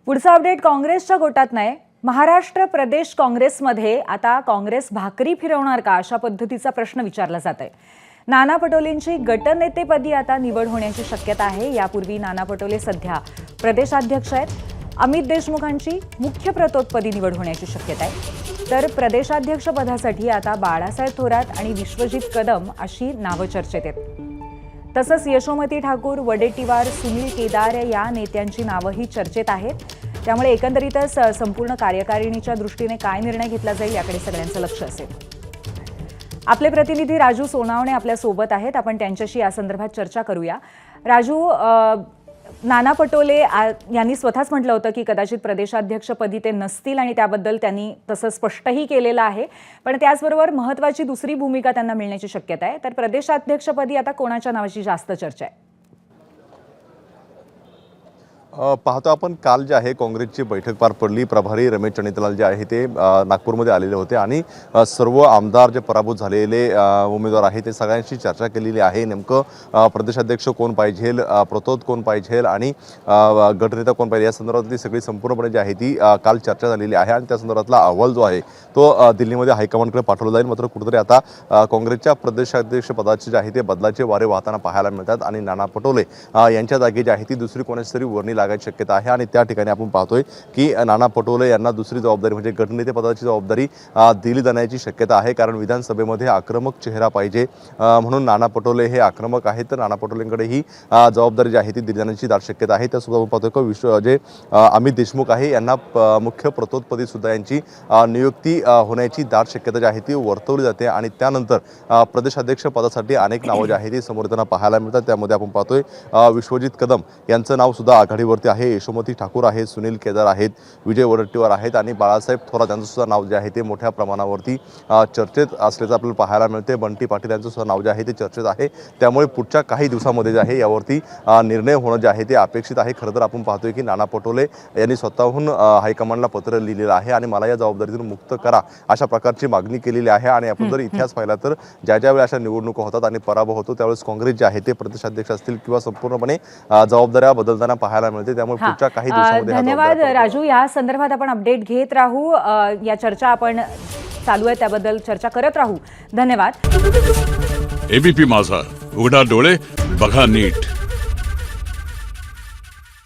पुढचा अपडेट काँग्रेसच्या गोटात नाही। महाराष्ट्र प्रदेश काँग्रेसमध्ये आता काँग्रेस भाकरी फिरवणार का अशा पद्धतीचा प्रश्न विचारला जात आहे। नाना पटोलेंची गटनेतेपदी आता निवड होण्याची शक्यता आहे। यापूर्वी नाना पटोले सध्या प्रदेशाध्यक्ष आहेत। अमित देशमुखांची मुख्य प्रतोदपदी निवड होण्याची शक्यता आहे। तर प्रदेशाध्यक्ष पदासाठी आता बाळासाहेब थोरात आणि विश्वजित कदम अशी नावं चर्चेत आहेत। तसंच यशोमती ठाकूर, वडेट्टीवार, सुनील केदार या नेत्यांची नावंही चर्चेत आहेत। त्यामुळे एकंदरीतच संपूर्ण कार्यकारिणीच्या दृष्टीने काय निर्णय घेतला जाईल याकडे सगळ्यांचं लक्ष असेल। आपले प्रतिनिधी राजू सोनावणे आपल्या सोबत आहेत। आपण त्यांच्याशी या संदर्भात चर्चा करूया। राजू, नाना पटोले यांनी स्वतःच म्हटलं होतं की कदाचित प्रदेशाध्यक्षपदी ते नसतील आणि त्याबद्दल त्यांनी तसं स्पष्टही केलेलं आहे। पण त्याचबरोबर महत्त्वाची दुसरी भूमिका त्यांना मिळण्याची शक्यता आहे। तर प्रदेशाध्यक्षपदी आता कोणाच्या नावाची जास्त चर्चा आहे? पाहतो आपण काल जे आहे काँग्रेसची बैठक पार पडली। प्रभारी रमेश चणीतलाल जे आहे ते नागपूरमध्ये आलेले होते आणि सर्व आमदार जे पराभूत झालेले उमेदवार आहेत ते सगळ्यांशी चर्चा केलेली आहे। नेमकं प्रदेशाध्यक्ष कोण पाहिजे, प्रतोद कोण पाहिजे आणि गटनेता कोण पाहिजे या संदर्भातली सगळी संपूर्णपणे जी आहे ती काल चर्चा झालेली आहे आणि त्या संदर्भातला अहवाल जो आहे तो दिल्लीमध्ये हायकमांडकडे पाठवला जाईल। मात्र कुठेतरी आता काँग्रेसच्या प्रदेशाध्यक्ष पदाचे जे आहे ते बदलाचे वारे वाहताना पाहायला मिळतात आणि नाना पटोले यांच्या जागी जी आहे ती दुसरी कोणाची तरी वर्णी लागायची शक्यता आहे। आणि त्या ठिकाणी आपण पाहतोय की नाना पटोले यांना दुसरी जबाबदारी म्हणजे गटनेते पदाची जबाबदारी दिली जाण्याची शक्यता आहे। कारण विधानसभेमध्ये आक्रमक चेहरा पाहिजे म्हणून नाना पटोले हे आक्रमक आहेत। तर नाना पटोलेंकडे ही जबाबदारी जी आहे ती दिली जाण्याची दाट शक्यता आहे। त्यासोबत आपण पाहतोय की जे अमित देशमुख आहे यांना मुख्य प्रतोदपदी सुद्धा यांची नियुक्ती होण्याची दाट शक्यता जी आहे ती वर्तवली जाते। आणि त्यानंतर प्रदेशाध्यक्ष पदासाठी अनेक नावं जी आहेत ती समोर येताना पाहायला मिळतात। त्यामध्ये आपण पाहतोय विश्वजित कदम यांचं नाव सुद्धा आघाडीवरती आहे। यशोमती ठाकूर आहेत, सुनील केदार आहेत, विजय वडेट्टीवार आहेत आणि बाळासाहेब थोरात यांचं सुद्धा नाव जे आहे ते मोठ्या प्रमाणावरती चर्चेत असल्याचं आपल्याला पाहायला मिळते। बंटी पाटील यांचं सुद्धा नाव जे आहे ते चर्चेत आहे। त्यामुळे पुढच्या काही दिवसांमध्ये जे आहे यावरती निर्णय होणं जे आहे ते अपेक्षित आहे। खरं तर आपण पाहतोय की नाना पटोले यांनी स्वतःहून हायकमांडला पत्र लिहिलेलं आहे आणि मला या जबाबदारीतून मुक्त करा अशा प्रकारची मागणी केलेली आहे। आणि आपण जर इतिहास पाहिला तर ज्या वेळी अशा निवडणुका होतात आणि पराभव होतो त्यावेळेस काँग्रेस जे आहे ते प्रदेशाध्यक्ष असतील किंवा संपूर्णपणे जबाबदाऱ्या बदलताना पाहायला मिळते। त्यामुळे पुढच्या काही दिवसांमध्ये धन्यवाद राजू। या संदर्भात आपण अपडेट घेत राहू। या चर्चा आपण चालू आहे त्याबद्दल चर्चा करत राहू। धन्यवाद। एबीपी माझा, उघडा डोळे बघा नीट।